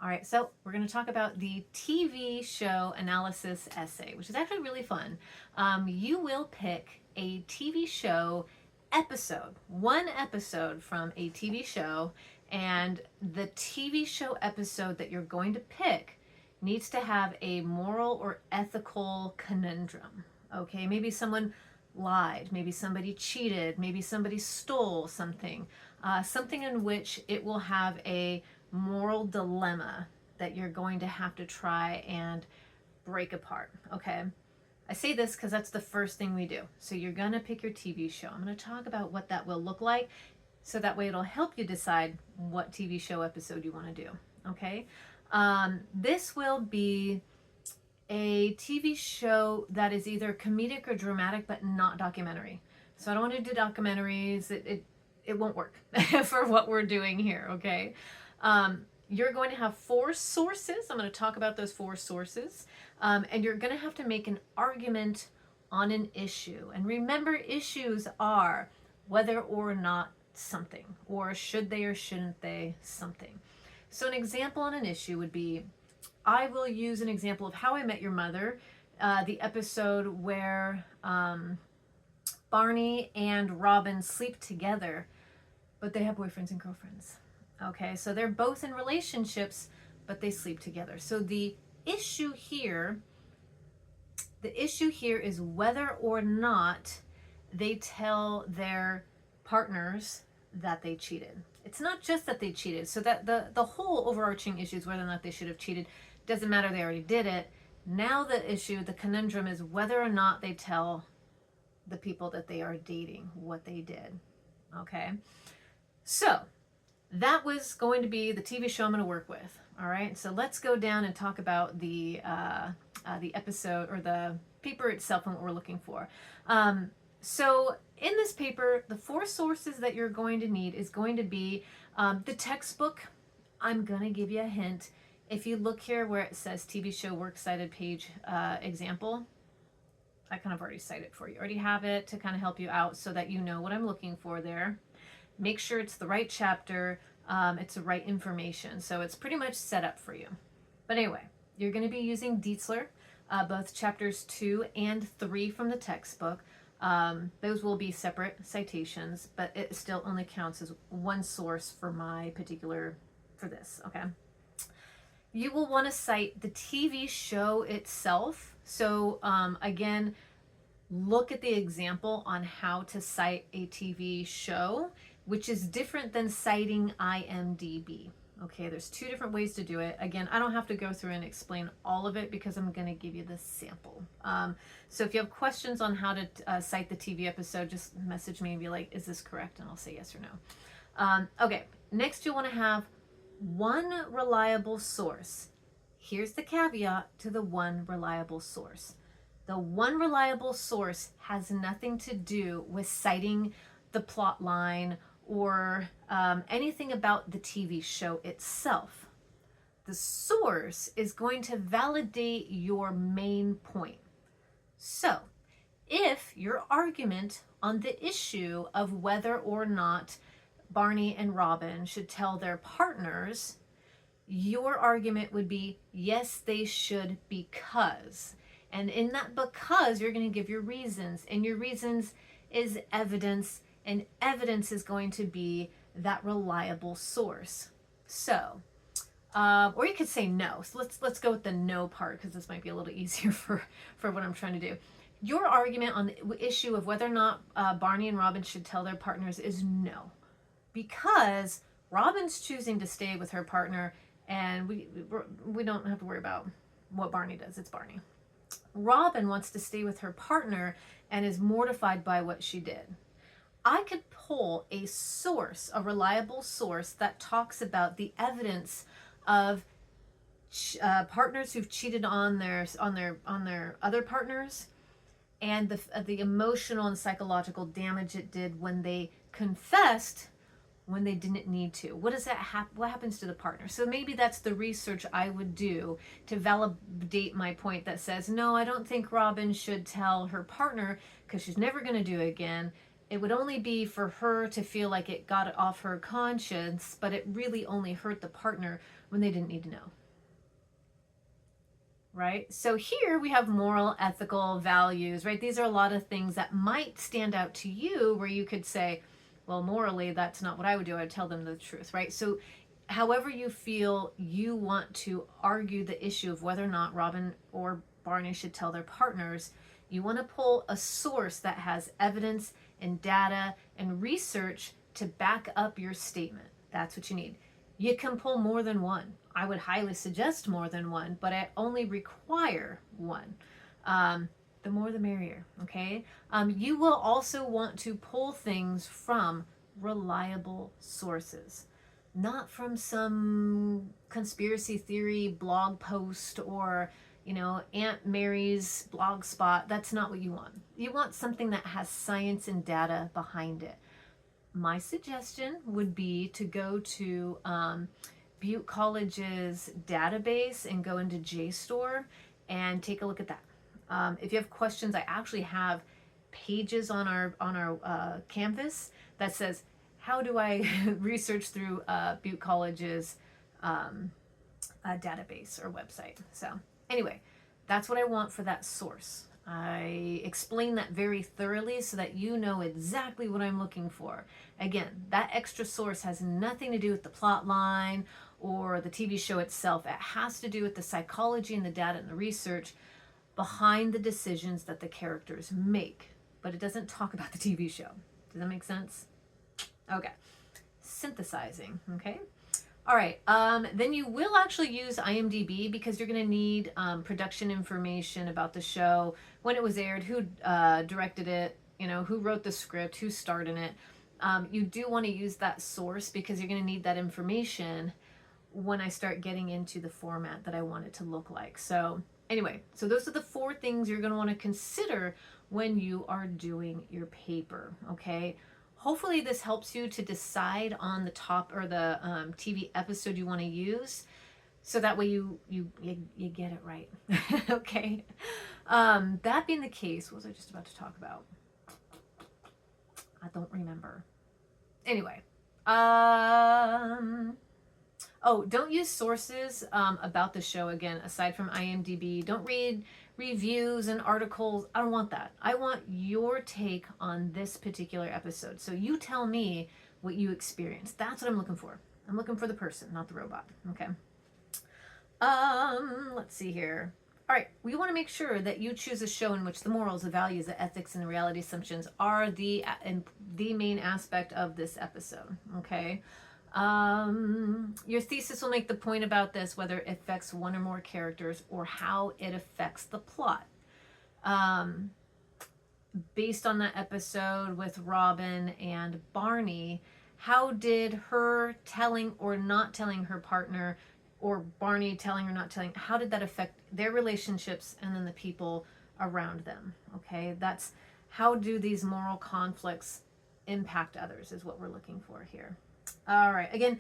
All right, so we're going to talk about the TV show analysis essay, which is actually really fun. You will pick a TV show episode, one episode from a TV show, and the TV show episode that you're going to pick needs to have a moral or ethical conundrum. Okay, maybe someone lied, maybe somebody cheated, maybe somebody stole something, something in which it will have a moral dilemma that you're going to have to try and break apart. Okay. I say this because that's the first thing we do. So you're going to pick your TV show. I'm going to talk about what that will look like so that way it'll help you decide what TV show episode you want to do. Okay. This will be a TV show that is either comedic or dramatic, but not documentary. So I don't want to do documentaries. It won't work for what we're doing here. Okay. You're going to have four sources. I'm going to talk about those four sources. And you're going to have to make an argument on an issue. And remember, issues are whether or not something, or should they or shouldn't they something. So an example on an issue would be, I will use an example of How I Met Your Mother, the episode where Barney and Robin sleep together, but they have boyfriends and girlfriends. Okay, so they're both in relationships, but they sleep together. So the issue here is whether or not they tell their partners that they cheated. It's not just that they cheated. So that the whole overarching issue is whether or not they should have cheated. Doesn't matter, they already did it. Now the conundrum is whether or not they tell the people that they are dating what they did. Okay, so that was going to be the TV show I'm going to work with. All right, so let's go down and talk about the episode or the paper itself and what we're looking for. So in this paper, the four sources that you're going to need is going to be the textbook. I'm going to give you a hint. If you look here where it says TV show works cited page example, I kind of already cite it for you. Already have it to kind of help you out so that you know what I'm looking for there. Make sure it's the right chapter, it's the right information. So it's pretty much set up for you. But anyway, you're going to be using Dietzler, both chapters 2 and 3 from the textbook. Those will be separate citations, but it still only counts as one source for for this, okay? You will want to cite the TV show itself. So again, look at the example on how to cite a TV show, which is different than citing IMDb. Okay, there's two different ways to do it. Again, I don't have to go through and explain all of it because I'm going to give you the sample. So if you have questions on how to cite the TV episode, just message me and be like, is this correct? And I'll say yes or no. Okay, next you want to have one reliable source. Here's the caveat to the one reliable source. The one reliable source has nothing to do with citing the plot line or anything about the TV show itself. The source is going to validate your main point. So, if your argument on the issue of whether or not Barney and Robin should tell their partners, your argument would be, yes, they should because. And in that because, you're going to give your reasons. And your reasons is evidence. And evidence is going to be that reliable source. So, or you could say no. So let's go with the no part because this might be a little easier for what I'm trying to do. Your argument on the issue of whether or not Barney and Robin should tell their partners is no. Because Robin's choosing to stay with her partner, and we don't have to worry about what Barney does. It's Barney. Robin wants to stay with her partner and is mortified by what she did. I could pull a source, a reliable source that talks about the evidence of partners who've cheated on their other partners, and the emotional and psychological damage it did when they confessed when they didn't need to. What happens to the partner? So maybe that's the research I would do to validate my point that says, no, I don't think Robin should tell her partner because she's never going to do it again. it would only be for her to feel like it got it off her conscience, but it really only hurt the partner when they didn't need to know. Right? So here we have moral, ethical values, right? These are a lot of things that might stand out to you where you could say, well, morally, that's not what I would do. I'd tell them the truth, right? So however you feel you want to argue the issue of whether or not Robin or Barney should tell their partners, you want to pull a source that has evidence and data and research to back up your statement. That's what you need. You can pull more than one. I would highly suggest more than one, but I only require one. The more the merrier, okay? You will also want to pull things from reliable sources, not from some conspiracy theory blog post or, Aunt Mary's blog spot. That's not what you want. You want something that has science and data behind it. My suggestion would be to go to Butte College's database and go into JSTOR and take a look at that. If you have questions, I actually have pages on our Canvas that says, how do I research through Butte College's database or website. So anyway, that's what I want for that source. I explain that very thoroughly so that you know exactly what I'm looking for. Again, that extra source has nothing to do with the plot line or the TV show itself. It has to do with the psychology and the data and the research behind the decisions that the characters make. But it doesn't talk about the TV show. Does that make sense? Okay. Synthesizing, okay? All right, then you will actually use IMDb because you're going to need production information about the show, when it was aired, who directed it, who wrote the script, who starred in it. You do want to use that source because you're going to need that information when I start getting into the format that I want it to look like. So anyway, so those are the 4 things you're going to want to consider when you are doing your paper, okay? Hopefully this helps you to decide on the top or the TV episode you want to use, so that way you get it right. Okay. That being the case, what was I just about to talk about? I don't remember. Anyway, don't use sources about the show again aside from IMDb. Don't read reviews and articles. I don't want that. I want your take on this particular episode. So you tell me what you experienced. That's what I'm looking for. I'm looking for the person, not the robot. Okay. Let's see here. All right, we want to make sure that you choose a show in which the morals, the values, the ethics, and the reality assumptions are the main aspect of this episode. Okay. Your thesis will make the point about this, whether it affects one or more characters or how it affects the plot. Based on that episode with Robin and Barney, how did her telling or not telling her partner, or Barney telling or not telling, how did that affect their relationships and then the people around them? Okay, that's how do these moral conflicts impact others is what we're looking for here. All right. Again,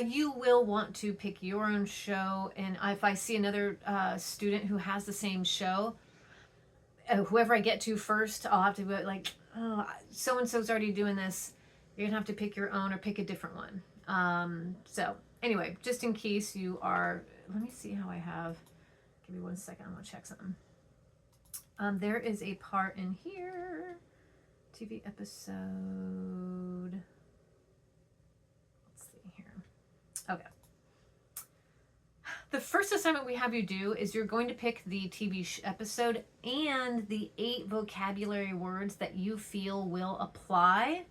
you will want to pick your own show. And if I see another student who has the same show, whoever I get to first, I'll have to be like, oh, so-and-so's already doing this. You're going to have to pick your own or pick a different one. So anyway, just in case you are, let me see how I have. Give me 1 second. I'm going to check something. There is a part in here. TV episode. Okay. The first assignment we have you do is you're going to pick the TV episode and the 8 vocabulary words that you feel will apply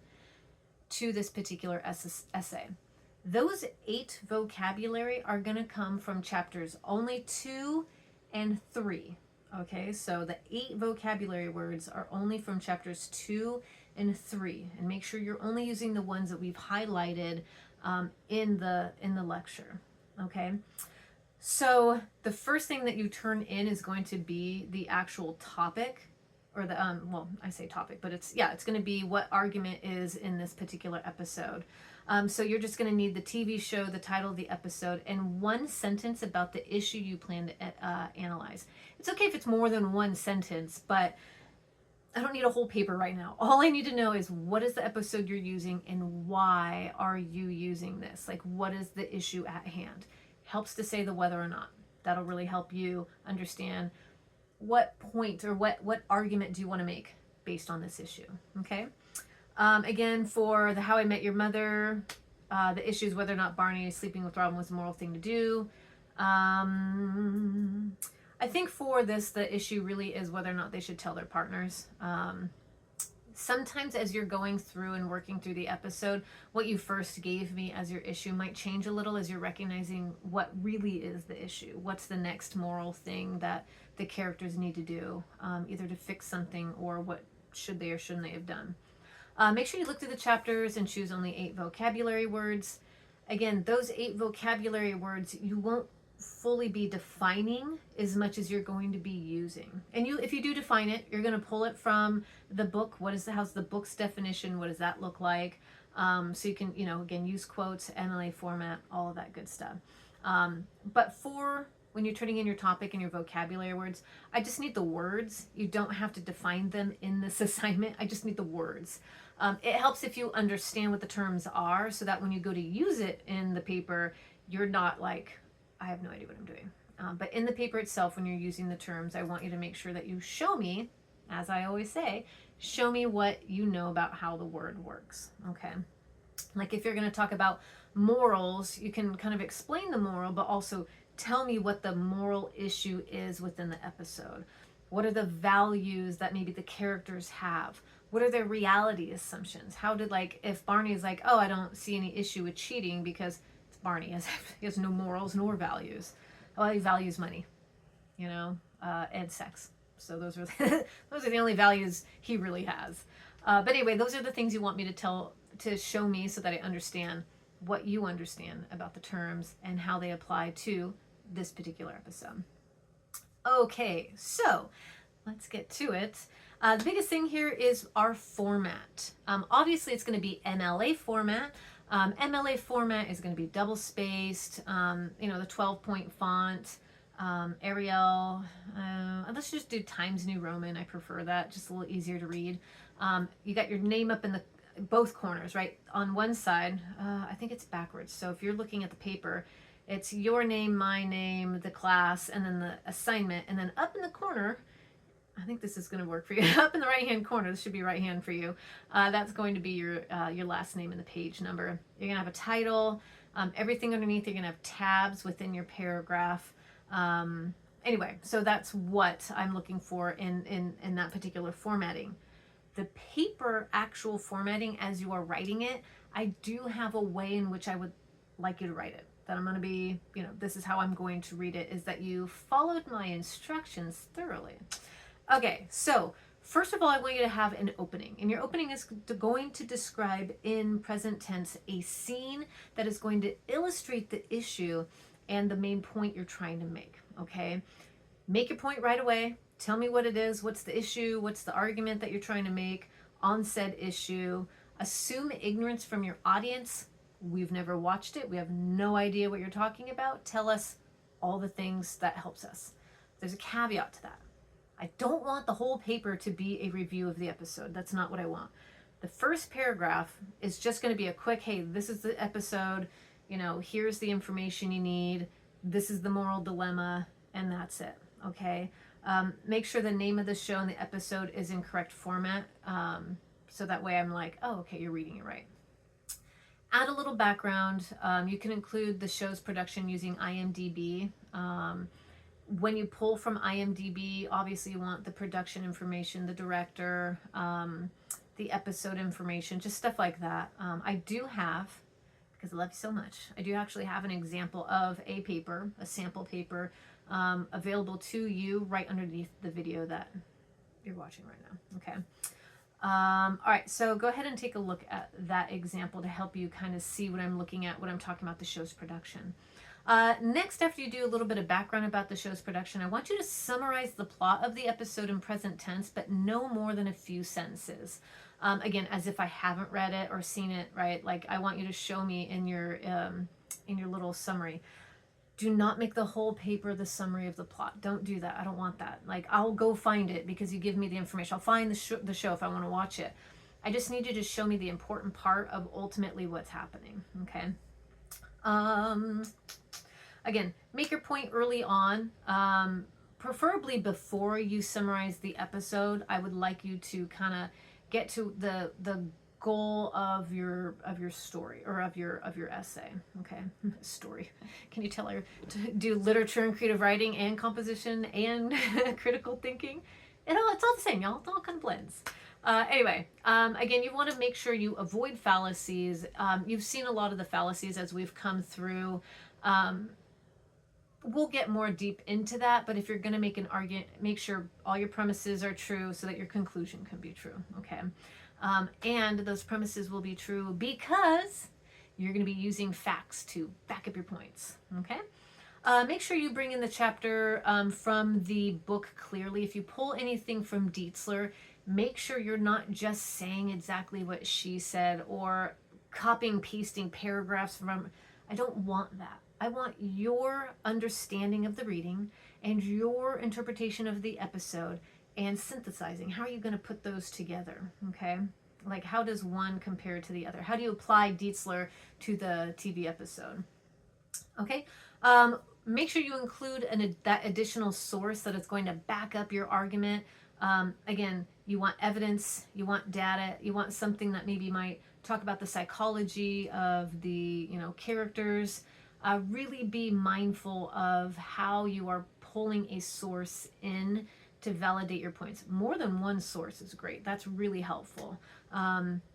to this particular essay. Those 8 vocabulary are going to come from chapters only 2 and 3. Okay, so the 8 vocabulary words are only from chapters 2 and 3. And make sure you're only using the ones that we've highlighted in the lecture. Okay, so the first thing that you turn in is going to be the actual topic, or the well, I say topic, but it's going to be what argument is in this particular episode. So you're just going to need the TV show, the title of the episode, and 1 sentence about the issue you plan to analyze. It's okay if it's more than 1 sentence, but I don't need a whole paper right now. All I need to know is what is the episode you're using and why are you using this? Like, what is the issue at hand? Helps to say the whether or not. That'll really help you understand what point or what argument do you want to make based on this issue. Okay. Again, for the How I Met Your Mother, the issue is whether or not Barney sleeping with Robin was a moral thing to do. I think for this, the issue really is whether or not they should tell their partners. Sometimes as you're going through and working through the episode, what you first gave me as your issue might change a little as you're recognizing what really is the issue. What's the next moral thing that the characters need to do, either to fix something or what should they or shouldn't they have done. Make sure you look through the chapters and choose only 8 vocabulary words. Again, those 8 vocabulary words you won't fully be defining as much as you're going to be using. And if you do define it, you're going to pull it from the book. How's the book's definition? What does that look like? So you can, again, use quotes, MLA format, all of that good stuff. But for when you're turning in your topic and your vocabulary words, I just need the words. You don't have to define them in this assignment. I just need the words. It helps if you understand what the terms are so that when you go to use it in the paper, you're not like, I have no idea what I'm doing. But in the paper itself, when you're using the terms, I want you to make sure that you show me, as I always say, show me what you know about how the word works. Okay. Like if you're going to talk about morals, you can kind of explain the moral, but also tell me what the moral issue is within the episode. What are the values that maybe the characters have? What are their reality assumptions? How did, like, if Barney is like, oh, I don't see any issue with cheating because it's Barney, he has no morals nor values. Well, he values money, and sex. So those are those are the only values he really has. But anyway, those are the things you want me to show me so that I understand what you understand about the terms and how they apply to this particular episode. Okay, so let's get to it. The biggest thing here is our format. Obviously, it's going to be MLA format. MLA format is going to be double spaced, the 12-point font, Arial. Let's just do Times New Roman. I prefer that, just a little easier to read. You got your name up in both corners, right? On one side, I think it's backwards. So if you're looking at the paper, it's your name, my name, the class, and then the assignment. And then up in the corner, I think this is going to work for you. Up in the right-hand corner, this should be right hand for you. That's going to be your last name and the page number. You're going to have a title. Everything underneath, you're going to have tabs within your paragraph. Anyway, so that's what I'm looking for in that particular formatting. The paper actual formatting as you are writing it, I do have a way in which I would like you to write it. That I'm going to be, this is how I'm going to read it, is that you followed my instructions thoroughly. Okay, so first of all, I want you to have an opening. And your opening is going to describe in present tense a scene that is going to illustrate the issue and the main point you're trying to make, okay? Make your point right away. Tell me what it is. What's the issue? What's the argument that you're trying to make on said issue? Assume ignorance from your audience. We've never watched it. We have no idea what you're talking about. Tell us all the things that helps us. There's a caveat to that. I don't want the whole paper to be a review of the episode. That's not what I want. The first paragraph is just going to be a quick, hey, this is the episode. Here's the information you need. This is the moral dilemma, and that's it. Okay. Make sure the name of the show and the episode is in correct format. So that way I'm like, oh, okay, you're reading it right. Add a little background. You can include the show's production using IMDb. When you pull from IMDb, obviously you want the production information, the director, the episode information, just stuff like that. I do have, because I love you so much, I do actually have an example of a paper, a sample paper, available to you right underneath the video that you're watching right now. Okay. All right, so go ahead and take a look at that example to help you kind of see what I'm looking at when I'm talking about the show's production. Next, after you do a little bit of background about the show's production, I want you to summarize the plot of the episode in present tense, but no more than a few sentences. Again, as if I haven't read it or seen it, right? Like I want you to show me in your little summary. Do not make the whole paper the summary of the plot. Don't do that. I don't want that. Like, I'll go find it because you give me the information. I'll find the show if I want to watch it. I just need you to show me the important part of ultimately what's happening. Okay. Um, Again, make your point early on. Preferably before you summarize the episode. I would like you to kind of get to the goal of your story or of your essay. Okay. Story. Can you tell I do literature and creative writing and composition and critical thinking? It's all the same, y'all. It all kind of blends. Anyway, again, you want to make sure you avoid fallacies. You've seen a lot of the fallacies as we've come through. We'll get more deep into that, but if you're going to make an argument, make sure all your premises are true so that your conclusion can be true. Okay. And those premises will be true because you're going to be using facts to back up your points. Okay. Make sure you bring in the chapter from the book clearly. If you pull anything from Dietzler, make sure you're not just saying exactly what she said or copying, pasting paragraphs from. I don't want that. I want your understanding of the reading and your interpretation of the episode and synthesizing. How are you going to put those together? Okay. Like, how does one compare to the other? How do you apply Dietzler to the TV episode? Okay. Make sure you include that additional source that is going to back up your argument. Again, you want evidence, you want data, you want something that maybe might talk about the psychology of the characters. Really be mindful of how you are pulling a source in to validate your points. More than one source is great. That's really helpful.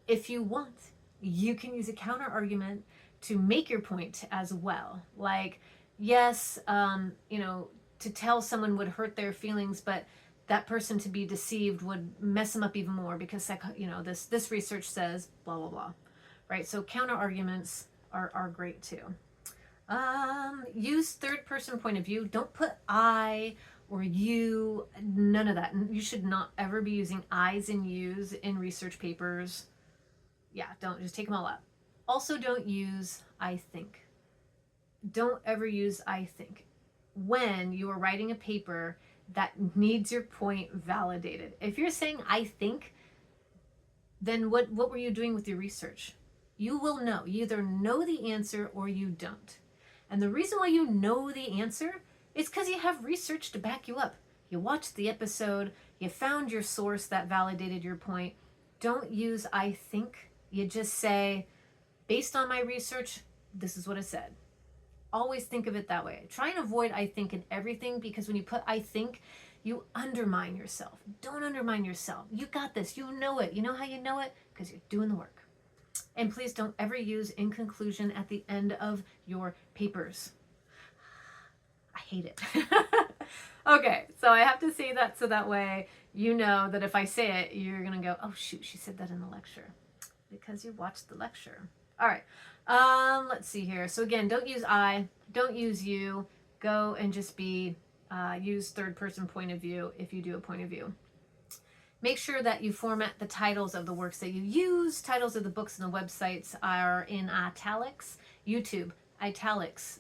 If you want, you can use a counter argument to make your point as well. Like, yes, to tell someone would hurt their feelings, but that person to be deceived would mess them up even more because this research says blah blah blah, right? So counter arguments are great too. Use third person point of view. Don't put I or you, none of that. You should not ever be using I's and you's in research papers. Yeah, don't, just take them all out. Also, don't use I think. Don't ever use I think when you are writing a paper that needs your point validated. If you're saying I think, then what were you doing with your research? You will know. You either know the answer or you don't. And the reason why you know the answer is because you have research to back you up. You watched the episode, you found your source that validated your point. Don't use I think. You just say, based on my research, this is what it said. Always think of it that way. Try and avoid I think in everything, because when you put I think, you undermine yourself. Don't undermine yourself. You got this. You know it. You know how you know it? Because you're doing the work. And please don't ever use in conclusion at the end of your papers. I hate it. Okay, so I have to say that so that way you know that if I say it, you're going to go, oh shoot, she said that in the lecture. Because you watched the lecture. All right. Let's see here. So again, don't use I, don't use you. Go and just use third person point of view if you do a point of view. Make sure that you format the titles of the works that you use. Titles of the books and the websites are in italics. YouTube, italics.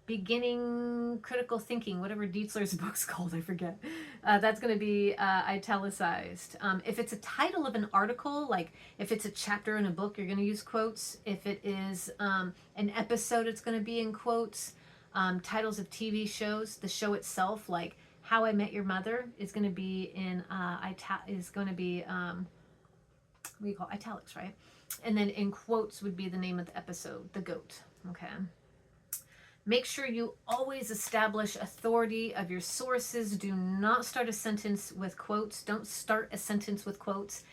Beginning critical thinking, whatever Dietzler's book's called, I forget. That's going to be italicized. If it's a title of an article, like if it's a chapter in a book, you're going to use quotes. If it is an episode, it's going to be in quotes. Titles of TV shows, the show itself, like How I Met Your Mother, is going to be in what do you call it? Italics, right? And then in quotes would be the name of the episode, The Goat. Okay. Make sure you always establish authority of your sources. Do not start a sentence with quotes. Don't start a sentence with quotes.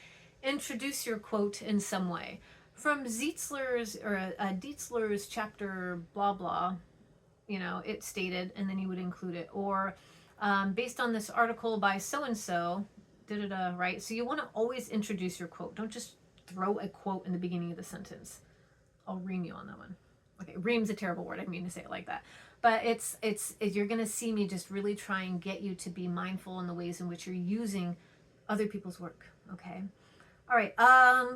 Introduce your quote in some way. From Dietzler's chapter blah blah, it stated, and then you would include it. Or based on this article by so-and-so, right? So you want to always introduce your quote. Don't just throw a quote in the beginning of the sentence. I'll ream you on that one. Okay, ream's a terrible word. I didn't mean to say it like that. But it's you're going to see me just really try and get you to be mindful in the ways in which you're using other people's work, okay? All right,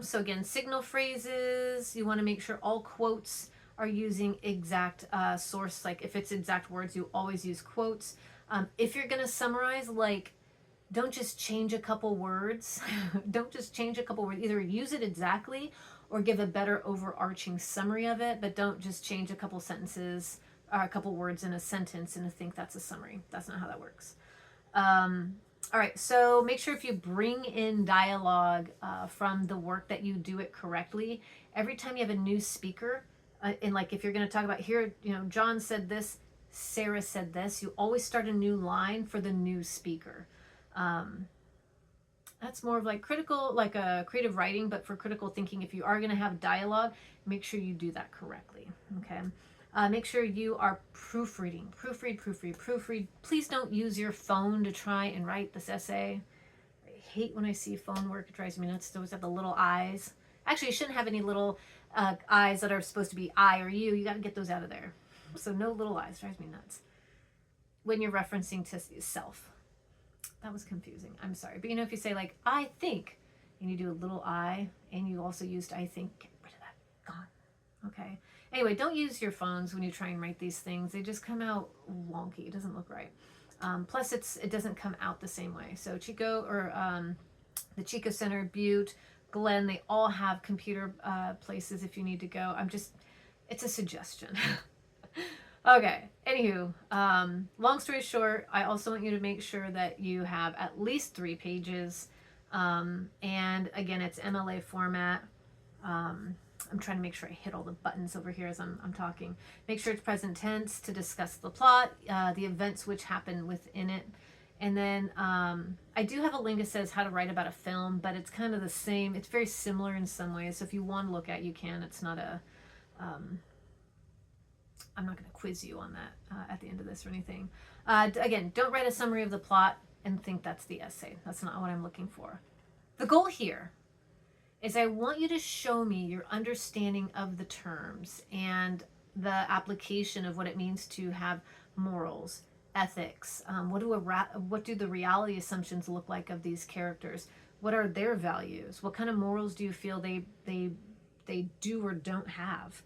so again, signal phrases. You want to make sure all quotes are using exact source. Like if it's exact words, you always use quotes. If you're going to summarize, like, don't just change a couple words. Don't just change a couple words. Either use it exactly or give a better overarching summary of it, but don't just change a couple sentences or a couple words in a sentence and think that's a summary. That's not how that works. All right, so make sure if you bring in dialogue from the work that you do it correctly. Every time you have a new speaker, and like if you're going to talk about here, you know, John said this, Sarah said this, you always start a new line for the new speaker. That's more of like critical, like a creative writing, but for critical thinking, if you are going to have dialogue, make sure you do that correctly. Okay. Make sure you are proofreading. Proofread. Please don't use your phone to try and write this essay. I hate when I see phone work. It drives me nuts. It always have the little I's. Actually, you shouldn't have any little I's that are supposed to be I or you. You got to get those out of there. So no little I's. Drives me nuts. When you're referencing to self. That was confusing. I'm sorry. But you know, if you say like, I think, and you do a little I, and you also used I think, get rid of that. Gone. Okay. Anyway, don't use your phones when you try and write these things. They just come out wonky. It doesn't look right. Plus, it doesn't come out the same way. So Chico, or the Chico Center, Butte, Glenn, they all have computer places if you need to go. It's a suggestion. Okay, anywho, long story short, I also want you to make sure that you have at least 3 pages. And again, it's MLA format. I'm trying to make sure I hit all the buttons over here as I'm talking. Make sure it's present tense to discuss the plot, the events which happen within it. And then I do have a link that says how to write about a film, but it's kind of the same. It's very similar in some ways. So if you want to look at it, you can. It's not a... I'm not going to quiz you on that at the end of this or anything. Again, don't write a summary of the plot and think that's the essay. That's not what I'm looking for. The goal here is I want you to show me your understanding of the terms and the application of what it means to have morals, ethics. What do the reality assumptions look like of these characters? What are their values? What kind of morals do you feel they do or don't have?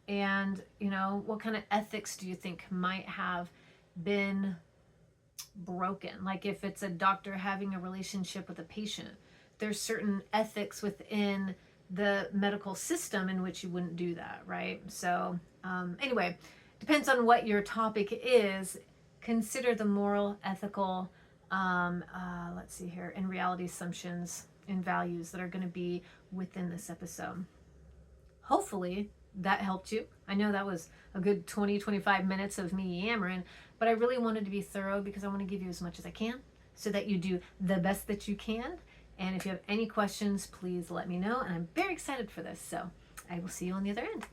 And, you know, what kind of ethics do you think might have been broken? Like if it's a doctor having a relationship with a patient, there's certain ethics within the medical system in which you wouldn't do that, right? So anyway, depends on what your topic is. Consider the moral, ethical, let's see here, and reality assumptions and values that are going to be within this episode. Hopefully that helped you. I know that was a good 20-25 minutes of me yammering, but I really wanted to be thorough because I want to give you as much as I can so that you do the best that you can. And if you have any questions, please let me know. And I'm very excited for this. So I will see you on the other end.